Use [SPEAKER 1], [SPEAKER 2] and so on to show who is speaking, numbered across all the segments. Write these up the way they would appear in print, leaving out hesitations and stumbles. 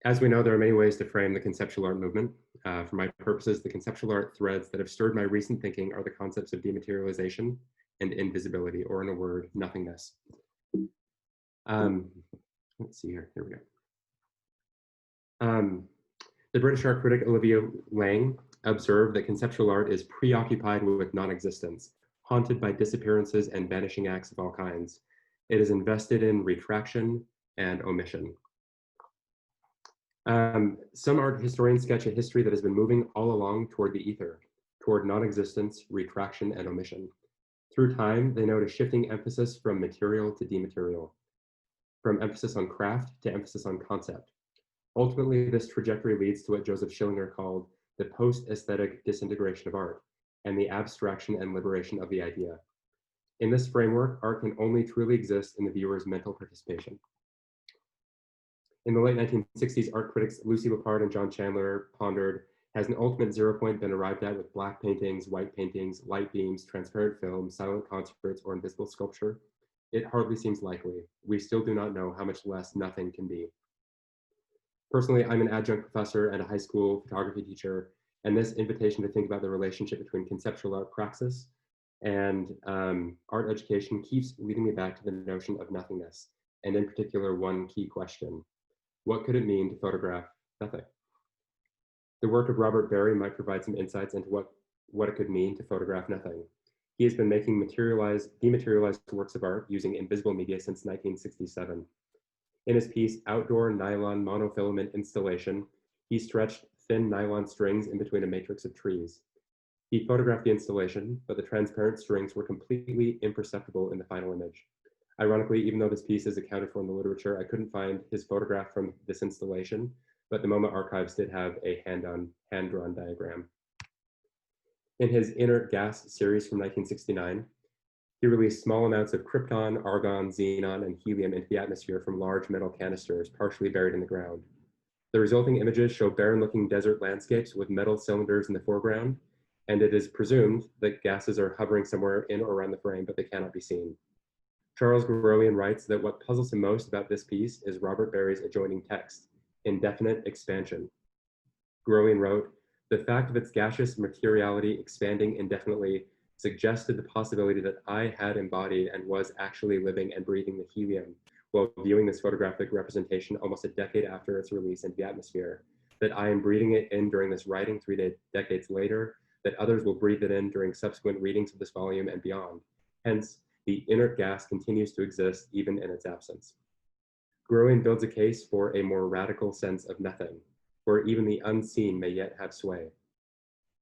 [SPEAKER 1] As we know, there are many ways to frame the conceptual art movement. For my purposes, the conceptual art threads that have stirred my recent thinking are the concepts of dematerialization and invisibility, or in a word, nothingness. Let's see here. Here we go. The British art critic Olivia Lang observed that conceptual art is preoccupied with non-existence, haunted by disappearances and vanishing acts of all kinds. It is invested in retraction and omission. Some art historians sketch a history that has been moving all along toward the ether, toward non-existence, retraction, and omission. Through time, they note a shifting emphasis from material to dematerial, from emphasis on craft to emphasis on concept. Ultimately, this trajectory leads to what Joseph Schillinger called the post-aesthetic disintegration of art and the abstraction and liberation of the idea. In this framework, art can only truly exist in the viewer's mental participation. In the late 1960s, art critics Lucy Lippard and John Chandler pondered, has an ultimate zero point been arrived at with black paintings, white paintings, light beams, transparent film, silent concerts, or invisible sculpture? It hardly seems likely. We still do not know how much less nothing can be. Personally, I'm an adjunct professor and a high school photography teacher, and this invitation to think about the relationship between conceptual art praxis and art education keeps leading me back to the notion of nothingness, and in particular, one key question. What could it mean to photograph nothing? The work of Robert Barry might provide some insights into what it could mean to photograph nothing. He has been making dematerialized works of art using invisible media since 1967. In his piece, Outdoor Nylon Monofilament Installation, he stretched thin nylon strings in between a matrix of trees. He photographed the installation, but the transparent strings were completely imperceptible in the final image. Ironically, even though this piece is accounted for in the literature, I couldn't find his photograph from this installation, but the MoMA archives did have a hand-drawn diagram. In his Inert Gas series from 1969, he released small amounts of krypton, argon, xenon, and helium into the atmosphere from large metal canisters partially buried in the ground. The resulting images show barren-looking desert landscapes with metal cylinders in the foreground, and it is presumed that gases are hovering somewhere in or around the frame, but they cannot be seen. Charles Growian writes that what puzzles him most about this piece is Robert Barry's adjoining text, Indefinite Expansion. Growian wrote, the fact of its gaseous materiality expanding indefinitely suggested the possibility that I had embodied and was actually living and breathing the helium while viewing this photographic representation almost a decade after its release into the atmosphere, that I am breathing it in during this writing 3 decades later, that others will breathe it in during subsequent readings of this volume and beyond. Hence, the inert gas continues to exist even in its absence. Growian builds a case for a more radical sense of nothing, where even the unseen may yet have sway.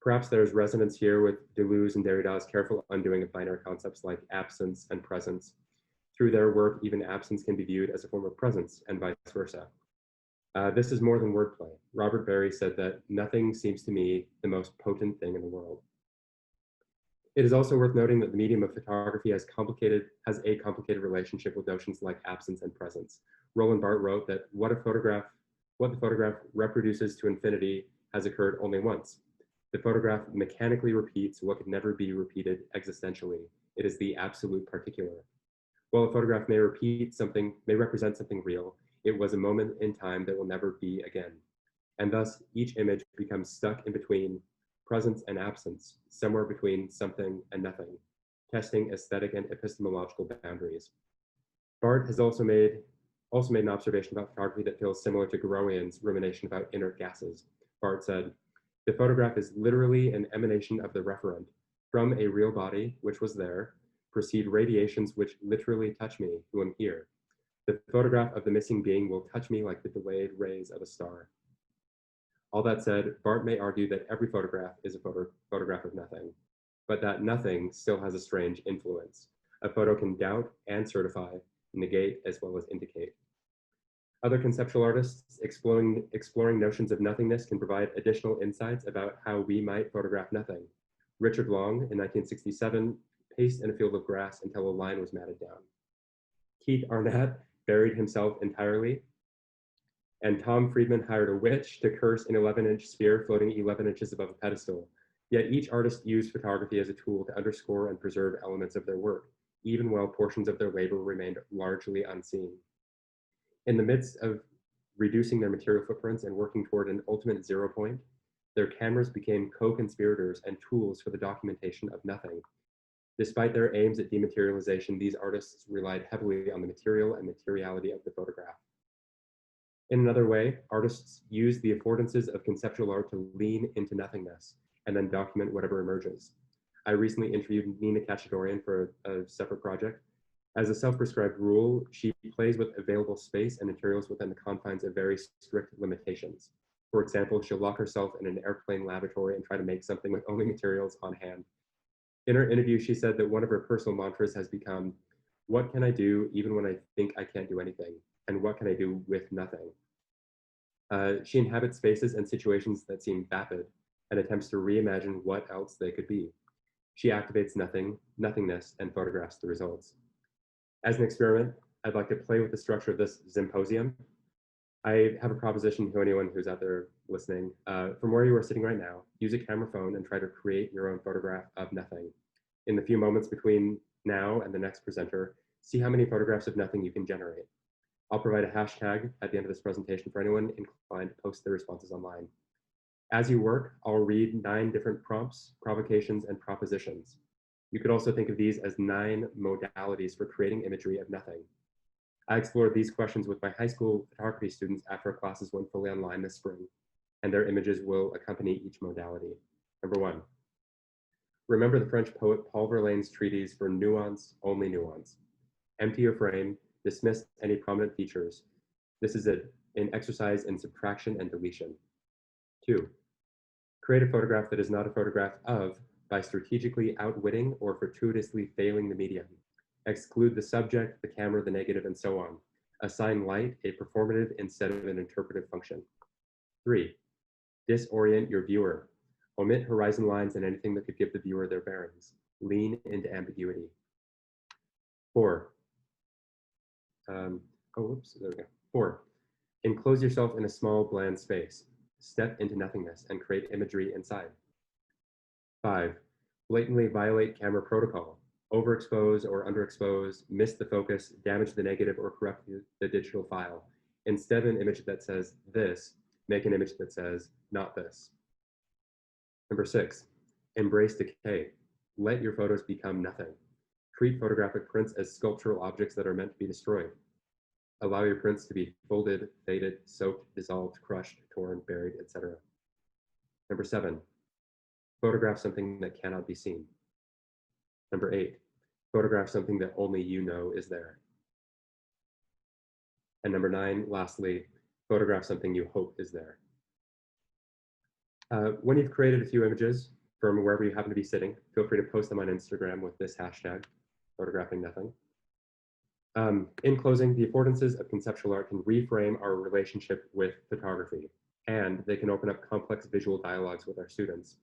[SPEAKER 1] Perhaps there's resonance here with Deleuze and Derrida's careful undoing of binary concepts like absence and presence. Through their work, even absence can be viewed as a form of presence and vice versa. This is more than wordplay. Robert Barry said that nothing seems to me the most potent thing in the world. It is also worth noting that the medium of photography has a complicated relationship with notions like absence and presence. Roland Barthes wrote that what the photograph reproduces to infinity has occurred only once. The photograph mechanically repeats what could never be repeated existentially. It is the absolute particular. While a photograph may represent something real, it was a moment in time that will never be again. And thus, each image becomes stuck in between presence and absence, somewhere between something and nothing, testing aesthetic and epistemological boundaries. Barthes has also made an observation about photography that feels similar to Growian's rumination about inert gases. Barthes said, the photograph is literally an emanation of the referent. From a real body, which was there, proceed radiations which literally touch me, who am here. The photograph of the missing being will touch me like the delayed rays of a star. All that said, Barthes may argue that every photograph is a photograph of nothing, but that nothing still has a strange influence. A photo can doubt and certify, negate as well as indicate. Other conceptual artists exploring notions of nothingness can provide additional insights about how we might photograph nothing. Richard Long, in 1967, paced in a field of grass until a line was matted down. Keith Arnett buried himself entirely, and Tom Friedman hired a witch to curse an 11-inch sphere floating 11 inches above a pedestal. Yet each artist used photography as a tool to underscore and preserve elements of their work, even while portions of their labor remained largely unseen. In the midst of reducing their material footprints and working toward an ultimate zero point, their cameras became co-conspirators and tools for the documentation of nothing. Despite their aims at dematerialization, these artists relied heavily on the material and materiality of the photograph. In another way, artists use the affordances of conceptual art to lean into nothingness and then document whatever emerges. I recently interviewed Nina Cacciatorian for a separate project. As a self-prescribed rule, she plays with available space and materials within the confines of very strict limitations. For example, she'll lock herself in an airplane laboratory and try to make something with only materials on hand. In her interview, she said that one of her personal mantras has become, "What can I do even when I think I can't do anything? And what can I do with nothing?" She inhabits spaces and situations that seem vapid and attempts to reimagine what else they could be. She activates nothingness, and photographs the results. As an experiment, I'd like to play with the structure of this Zoomposium. I have a proposition to anyone who's out there listening. From where you are sitting right now, use a camera phone and try to create your own photograph of nothing. In the few moments between now and the next presenter, see how many photographs of nothing you can generate. I'll provide a hashtag at the end of this presentation for anyone inclined to post their responses online. As you work, I'll read 9 different prompts, provocations, and propositions. You could also think of these as 9 modalities for creating imagery of nothing. I explored these questions with my high school photography students after our classes went fully online this spring, and their images will accompany each modality. Number 1, remember the French poet Paul Verlaine's treatise for nuance, only nuance. Empty your frame, dismiss any prominent features. This is an exercise in subtraction and deletion. 2, create a photograph that is not a photograph of by strategically outwitting or fortuitously failing the medium. Exclude the subject, the camera, the negative, and so on. Assign light a performative instead of an interpretive function. 3, disorient your viewer. Omit horizon lines and anything that could give the viewer their bearings. Lean into ambiguity. 4, there we go. 4, enclose yourself in a small, bland space. Step into nothingness and create imagery inside. 5, blatantly violate camera protocol. Overexpose or underexpose, miss the focus, damage the negative, or corrupt the digital file. Instead of an image that says this, make an image that says not this. Number 6, embrace decay. Let your photos become nothing. Treat photographic prints as sculptural objects that are meant to be destroyed. Allow your prints to be folded, faded, soaked, dissolved, crushed, torn, buried, etc. Number 7, photograph something that cannot be seen. Number 8, photograph something that only you know is there. And number 9, lastly, photograph something you hope is there. When you've created a few images from wherever you happen to be sitting, feel free to post them on Instagram with this hashtag, photographing nothing. In closing, the affordances of conceptual art can reframe our relationship with photography, and they can open up complex visual dialogues with our students.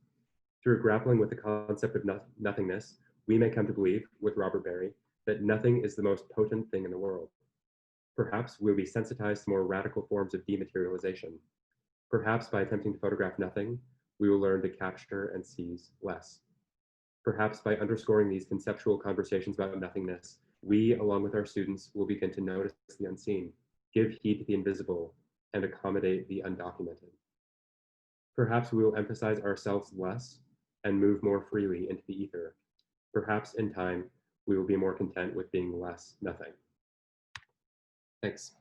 [SPEAKER 1] Through grappling with the concept of nothingness, we may come to believe, with Robert Barry, that nothing is the most potent thing in the world. Perhaps we'll be sensitized to more radical forms of dematerialization. Perhaps by attempting to photograph nothing, we will learn to capture and seize less. Perhaps by underscoring these conceptual conversations about nothingness, we, along with our students, will begin to notice the unseen, give heed to the invisible, and accommodate the undocumented. Perhaps we will emphasize ourselves less and move more freely into the ether. Perhaps in time, we will be more content with being less nothing. Thanks.